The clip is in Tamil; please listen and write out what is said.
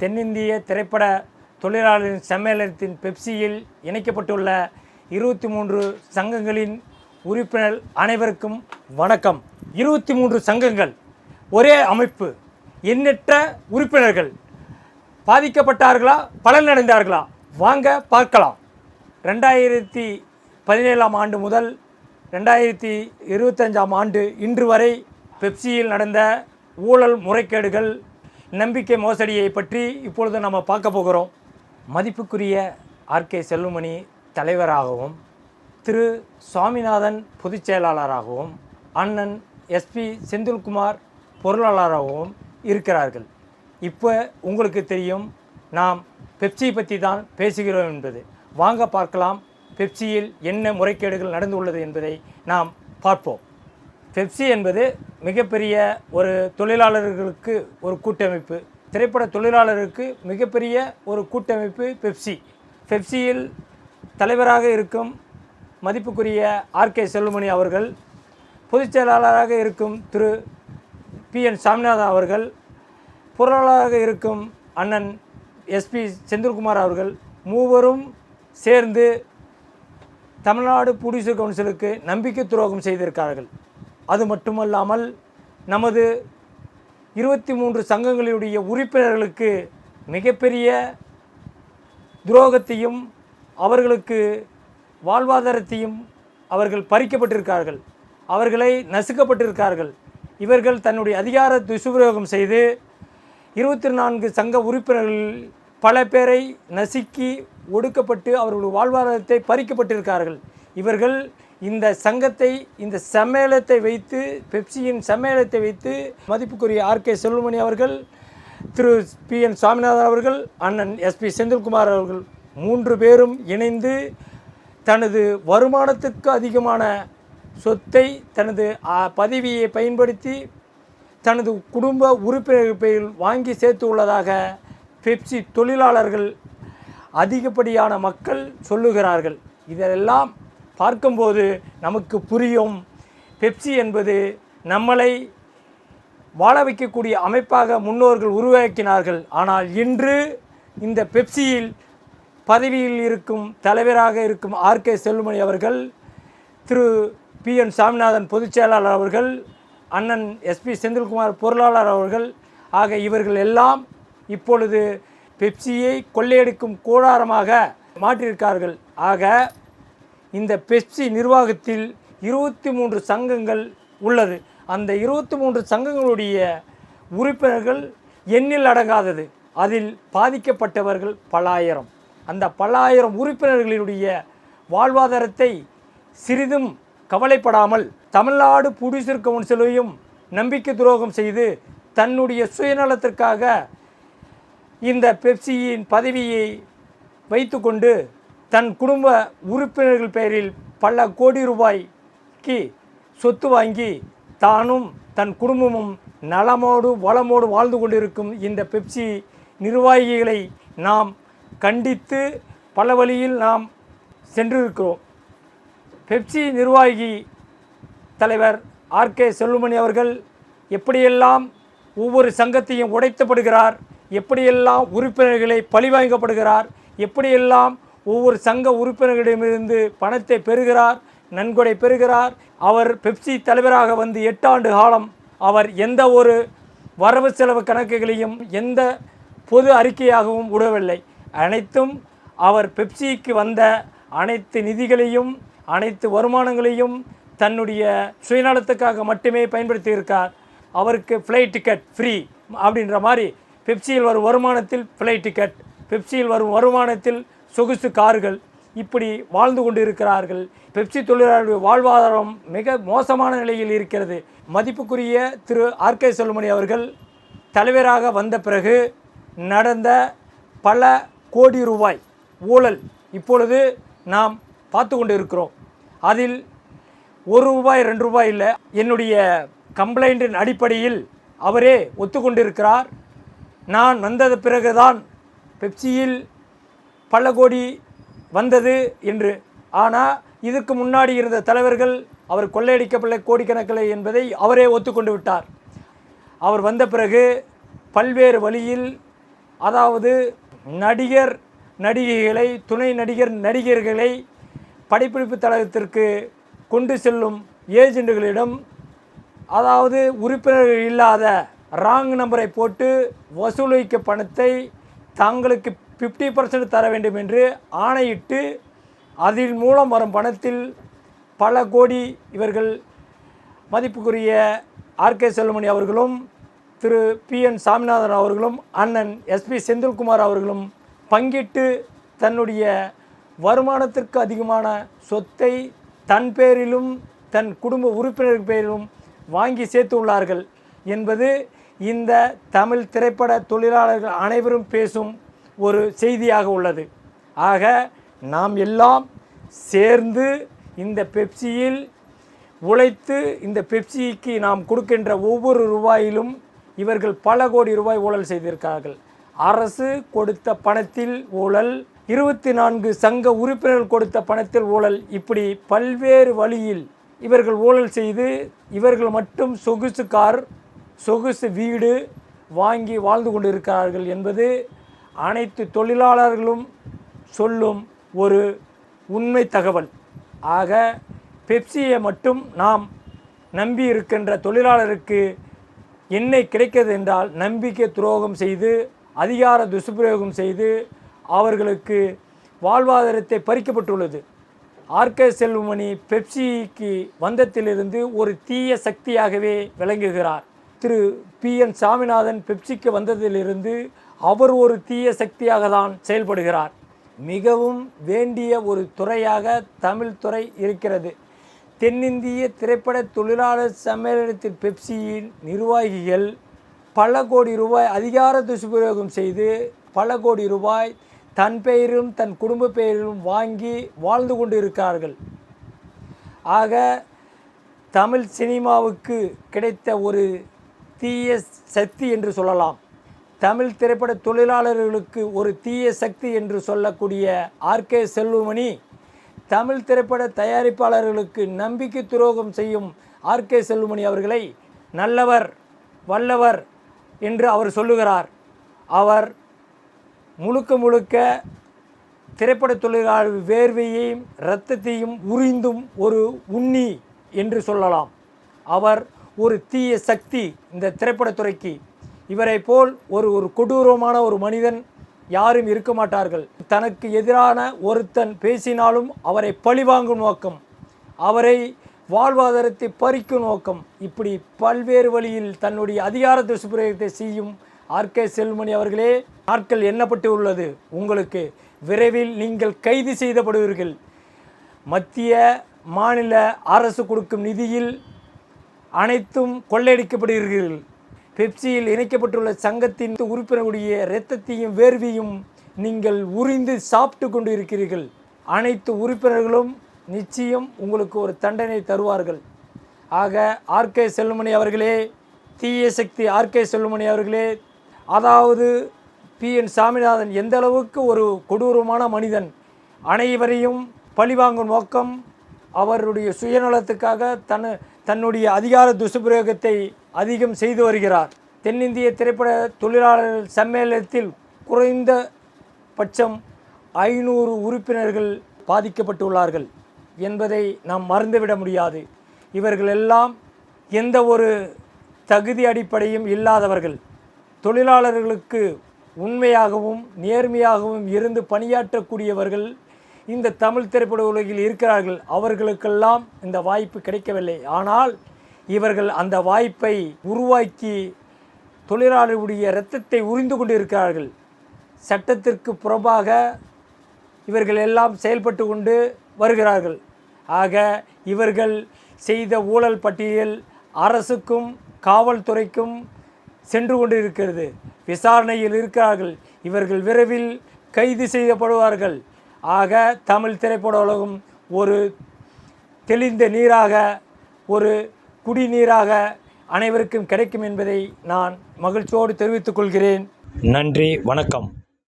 தென்னிந்திய திரைப்பட தொழிலாளரின் சம்மேளனத்தின் பெப்சியில் இணைக்கப்பட்டுள்ள 23 சங்கங்களின் உறுப்பினர் அனைவருக்கும் வணக்கம். 23 சங்கங்கள், ஒரே அமைப்பு, எண்ணற்ற உறுப்பினர்கள். பாதிக்கப்பட்டார்களா, பலனடைந்தார்களா? வாங்க பார்க்கலாம். 2017 ஆண்டு முதல் 2025 ஆண்டு இன்று வரை பெப்சியில் நடந்த ஊழல் முறைகேடுகள், நம்பிக்கை மோசடியை பற்றி இப்பொழுது நம்ம பார்க்க போகிறோம். மதிப்புக்குரிய ஆர்கே செல்வமணி தலைவராகவும், திரு சுவாமிநாதன் பொதுச் செயலாளராகவும், அண்ணன் எஸ்பி செந்தில்குமார் பொருளாளராகவும் இருக்கிறார்கள். இப்போ உங்களுக்கு தெரியும் நாம் பெப்சி பற்றி தான் பேசுகிறோம் என்பது. வாங்க பார்க்கலாம், பெப்சியில் என்ன முறைகேடுகள் நடந்துள்ளது என்பதை நாம் பார்ப்போம். பெப்சி என்பது மிகப்பெரிய ஒரு தொழிலாளர்களுக்கு ஒரு கூட்டமைப்பு, திரைப்பட தொழிலாளருக்கு மிகப்பெரிய ஒரு கூட்டமைப்பு பெப்சி. பெப்சியில் தலைவராக இருக்கும் மதிப்புக்குரிய ஆர்கே செல்வமணி அவர்கள், பொதுச் செயலாளராக இருக்கும் திரு PN சாமிநாதன் அவர்கள், பொருளாளராக இருக்கும் அண்ணன் எஸ்பி செந்தில்குமார் அவர்கள் மூவரும் சேர்ந்து தமிழ்நாடு ப்ரொடியூசர் கவுன்சிலுக்கு நம்பிக்கை துரோகம் செய்திருக்கிறார்கள். அது மட்டுமல்லாமல் நமது 23 சங்கங்களுடைய உறுப்பினர்களுக்கு மிகப்பெரிய துரோகத்தையும் அவர்களுக்கு வாழ்வாதாரத்தையும் அவர்கள் பறிக்கப்பட்டிருக்கிறார்கள், அவர்களை நசுக்கப்பட்டிருக்கிறார்கள். இவர்கள் தன்னுடைய அதிகார துஷ்பிரயோகம் செய்து 24 சங்க உறுப்பினர்கள் பல பேரை நசுக்கி ஒடுக்கப்பட்டு அவர்களுடைய வாழ்வாதாரத்தை பறிக்கப்பட்டிருக்கிறார்கள். இவர்கள் இந்த சங்கத்தை, இந்த சம்மேளனத்தை வைத்து, பெப்சியின் சம்மேளனத்தை வைத்து மதிப்புக்குரிய ஆர்கே செல்வமணி அவர்கள், திரு PN சாமிநாதன் அவர்கள், அண்ணன் எஸ்பி செந்தில்குமார் அவர்கள் 3 பேரும் இணைந்து தனது வருமானத்துக்கு அதிகமான சொத்தை தனது பதவியை பயன்படுத்தி தனது குடும்ப உறுப்பினர்கள் பெயரில் வாங்கி சேர்த்து உள்ளதாக பெப்சி தொழிலாளர்கள், அதிகப்படியான மக்கள் சொல்லுகிறார்கள். இதெல்லாம் பார்க்கும்போது நமக்கு புரியும், பெப்சி என்பது நம்மளை வாழ வைக்கக்கூடிய அமைப்பாக முன்னோர்கள் உருவாக்கினார்கள். ஆனால் இன்று இந்த பெப்சியில் பதவியில் இருக்கும் தலைவராக இருக்கும் ஆர்கே செல்வமணி அவர்கள், திரு PN சாமிநாதன் பொதுச் செயலாளர் அவர்கள், அண்ணன் எஸ்பி செந்தில்குமார் பொருளாளர் அவர்கள் ஆக இவர்கள் எல்லாம் இப்பொழுது பெப்சியை கொள்ளையடிக்கும் கூடாரமாக மாற்றியிருக்கார்கள். ஆக இந்த பெப்சி நிர்வாகத்தில் 23 சங்கங்கள் உள்ளது. அந்த 23 சங்கங்களுடைய உறுப்பினர்கள் எண்ணில் அடங்காதது. அதில் பாதிக்கப்பட்டவர்கள் பல்லாயிரம். அந்த பல்லாயிரம் உறுப்பினர்களுடைய வாழ்வாதாரத்தை சிறிதும் கவலைப்படாமல் தமிழ்நாடு ப்ரொடியூசர் கவுன்சிலையும் நம்பிக்கை துரோகம் செய்து தன்னுடைய சுயநலத்திற்காக இந்த பெப்சியின் பதவியை வைத்து கொண்டு தன் குடும்ப உறுப்பினர்கள் பெயரில் பல கோடி ரூபாய்க்கு சொத்து வாங்கி தானும் தன் குடும்பமும் நலமோடு வளமோடு வாழ்ந்து கொண்டிருக்கும் இந்த பெப்சி நிர்வாகிகளை நாம் கண்டித்து பல வழியில் நாம் சென்றிருக்கிறோம். பெப்சி நிர்வாகி தலைவர் ஆர்கே செல்வமணி அவர்கள் எப்படியெல்லாம் ஒவ்வொரு சங்கத்தையும் உடைத்தப்படுகிறார், எப்படியெல்லாம் உறுப்பினர்களை பழிவாங்கப்படுகிறார், எப்படியெல்லாம் ஒவ்வொரு சங்க உறுப்பினர்களிடமிருந்து பணத்தை பெறுகிறார், நன்கொடை பெறுகிறார். அவர் பெப்சி தலைவராக வந்து 8 ஆண்டு காலம் அவர் எந்த ஒரு வரவு செலவு கணக்குகளையும் எந்த பொது அறிக்கையாகவும் விடவில்லை. அனைத்தும் அவர் பெப்சிக்கு வந்த அனைத்து நிதிகளையும் அனைத்து வருமானங்களையும் தன்னுடைய சுயநலத்துக்காக மட்டுமே பயன்படுத்தியிருக்கார். அவருக்கு ஃப்ளைட் டிக்கெட் ஃப்ரீ அப்படின்ற மாதிரி பெப்சியில் வரும் வருமானத்தில் ஃப்ளைட் டிக்கெட், பெப்சியில் வரும் வருமானத்தில் சொகுசு கார்கள், இப்படி வாழ்ந்து கொண்டு இருக்கிறார்கள். பெப்சி தொழிலாளர்களுடைய வாழ்வாதாரம் மிக மோசமான நிலையில் இருக்கிறது. மதிப்புக்குரிய திரு ஆர்கே செல்வமணி அவர்கள் தலைவராக வந்த பிறகு நடந்த பல கோடி ரூபாய் ஊழல் இப்பொழுது நாம் பார்த்து கொண்டு இருக்கிறோம். அதில் 1 ரூபாய் 2 ரூபாய் இல்லை, என்னுடைய கம்ப்ளைண்டின் அடிப்படையில் அவரே ஒத்துக்கொண்டிருக்கிறார். நான் வந்தது பிறகுதான் பெப்சியில் பல கோடி வந்தது என்று. ஆனால் இதுக்கு முன்னாடி இருந்த தலைவர்கள் அவர் கொள்ளையடிக்கப்பட்ட கோடிக்கணக்கில் என்பதை அவரே ஒத்துக்கொண்டு விட்டார். அவர் வந்த பிறகு பல்வேறு வழியில் அதாவது நடிகர் நடிகைகளை, துணை நடிகர் நடிகர்களை படப்பிடிப்பு தளத்திற்கு கொண்டு செல்லும் ஏஜெண்டுகளிடம், அதாவது உறுப்பினர்கள் இல்லாத ராங் நம்பரை போட்டு வசூலிக்க பணத்தை தங்களுக்கு 50% தர வேண்டும் என்று ஆணையிட்டு அதன் மூலம் வரும் பணத்தில் பல கோடி இவர்கள் மதிப்புக்குரிய ஆர்கே செல்வமணி அவர்களும் திரு பிஎன் சாமிநாதன் அவர்களும் அண்ணன் எஸ்பி செந்தில்குமார் அவர்களும் பங்கிட்டு தன்னுடைய வருமானத்திற்கு அதிகமான சொத்தை தன் பேரிலும் தன் குடும்ப உறுப்பினர்கள் பேரிலும் வாங்கி சேர்த்துள்ளார்கள் என்பது இந்த தமிழ் திரைப்பட தொழிலாளர்கள் அனைவரும் பேசும் ஒரு செய்தியாக உள்ளது. ஆக நாம் எல்லாம் சேர்ந்து இந்த பெப்சியில் உழைத்து இந்த பெப்சிக்கு நாம் கொடுக்கின்ற ஒவ்வொரு ரூபாயிலும் இவர்கள் பல கோடி ரூபாய் ஊழல் செய்திருக்கிறார்கள். அரசு கொடுத்த பணத்தில் ஊழல், 24 சங்க உறுப்பினர்கள் கொடுத்த பணத்தில் ஊழல், இப்படி பல்வேறு வழியில் இவர்கள் ஊழல் செய்து இவர்கள் மட்டும் சொகுசு கார், சொகுசு வீடு வாங்கி வாழ்ந்து கொண்டிருக்கிறார்கள் என்பது அனைத்து தொழிலாளர்களும் சொல்லும் ஒரு உண்மை தகவல். ஆக பெப்சியை மட்டும் நாம் நம்பி இருக்கின்ற தொழிலாளருக்கு என்ன கிடைக்கிறது என்றால் நம்பிக்கை துரோகம் செய்து, அதிகார துஷ்பிரயோகம் செய்து அவர்களுக்கு வாழ்வாதாரத்தை பறிக்கப்பட்டுள்ளது. ஆர்கே செல்வமணி பெப்சிக்கு வந்தத்திலிருந்து ஒரு தீய சக்தியாகவே விளங்குகிறார். திரு பிஎன் சாமிநாதன் பெப்சிக்கு வந்ததிலிருந்து அவர் ஒரு தீய சக்தியாக தான் செயல்படுகிறார். மிகவும் வேண்டிய ஒரு துறையாக தமிழ் துறை இருக்கிறது. தென்னிந்திய திரைப்பட தொழிலாளர் சம்மேளனத்தின் பெப்சியின் நிர்வாகிகள் பல கோடி ரூபாய் அதிகார துஷ்பிரயோகம் செய்து பல கோடி ரூபாய் தன் பெயரும் தன் குடும்ப பெயரிலும் வாங்கி வாழ்ந்து கொண்டு இருக்கிறார்கள். ஆக தமிழ் சினிமாவுக்கு கிடைத்த ஒரு தீய சக்தி என்று சொல்லலாம். தமிழ் திரைப்பட தொழிலாளர்களுக்கு ஒரு தீய சக்தி என்று சொல்லக்கூடிய ஆர்கே செல்வமணி தமிழ் திரைப்பட தயாரிப்பாளர்களுக்கு நம்பிக்கை துரோகம் செய்யும் ஆர்கே செல்வமணி அவர்களை நல்லவர், வல்லவர் என்று அவர் சொல்லுகிறார். அவர் முழுக்க முழுக்க திரைப்பட தொழிலாளர் வேர்வையையும் இரத்தத்தையும் உறிந்தும் ஒரு உண்ணி என்று சொல்லலாம். அவர் ஒரு தீய சக்தி இந்த திரைப்படத்துறைக்கு. இவரை போல் ஒரு கொடூரமான ஒரு மனிதன் யாரும் இருக்க மாட்டார்கள். தனக்கு எதிரான ஒருத்தன் பேசினாலும் அவரை பழிவாங்கும் நோக்கம், அவரை வாழ்வாதாரத்தை பறிக்கும் நோக்கம், இப்படி பல்வேறு வழியில் தன்னுடைய அதிகார துஷ்பிரயோகத்தை செய்யும் ஆர்கே செல்வமணி அவர்களே, நாட்கள் எண்ணப்பட்டு உள்ளது. உங்களுக்கு விரைவில் நீங்கள் கைது செய்யப்படுவீர்கள். மத்திய மாநில அரசு கொடுக்கும் நிதியில் அனைத்தும் கொள்ளையடிக்கப்படுகிறீர்கள். பெப்சியில் இணைக்கப்பட்டுள்ள சங்கத்தின் உறுப்பினர்களுடைய இரத்தத்தையும் வேர்வையும் நீங்கள் உறிந்து சாப்பிட்டு கொண்டு இருக்கிறீர்கள். அனைத்து உறுப்பினர்களும் நிச்சயம் உங்களுக்கு ஒரு தண்டனை தருவார்கள். ஆக ஆர்கே செல்வமணி அவர்களே, தீய சக்தி ஆர்கே செல்வமணி அவர்களே, அதாவது பிஎன் சாமிநாதன் எந்த அளவுக்கு ஒரு கொடூரமான மனிதன், அனைவரையும் பழிவாங்கும் நோக்கம், அவருடைய சுயநலத்துக்காக தன்னுடைய அதிகார துஷ்பிரயோகத்தை அதிகம் செய்து வருகிறார். தென்னிந்திய திரைப்பட தொழிலாளர் சம்மேளனத்தில் குறைந்த பட்சம் 500 உறுப்பினர்கள் பாதிக்கப்பட்டுள்ளார்கள் என்பதை நாம் மறந்துவிட முடியாது. இவர்கள் எல்லாம் எந்த ஒரு தகுதி அடிப்படையும் இல்லாதவர்கள். தொழிலாளர்களுக்கு உண்மையாகவும் நேர்மையாகவும் இருந்து பணியாற்றக்கூடியவர்கள் இந்த தமிழ் திரைப்பட உலகில் இருக்கிறார்கள். அவர்களுக்கெல்லாம் இந்த வாய்ப்பு கிடைக்கவில்லை. ஆனால் இவர்கள் அந்த வாய்ப்பை உருவாக்கி தொழிலாளர்களுடைய இரத்தத்தை உறிந்து கொண்டு இருக்கிறார்கள். சட்டத்திற்கு புறம்பாக இவர்கள் எல்லாம் செயல்பட்டு கொண்டு வருகிறார்கள். ஆக இவர்கள் செய்த ஊழல் பட்டியல் அரசுக்கும் காவல்துறைக்கும் சென்று கொண்டு இருக்கிறது. விசாரணையில் இருக்கிறார்கள். இவர்கள் விரைவில் கைது செய்யப்படுவார்கள். ஆக தமிழ் திரைப்பட உலகம் ஒரு தெளிந்த நீராக, ஒரு குடிநீராக அனைவருக்கும் கிடைக்கும் என்பதை நான் மகிழ்ச்சியோடு தெரிவித்துக் கொள்கிறேன். நன்றி, வணக்கம்.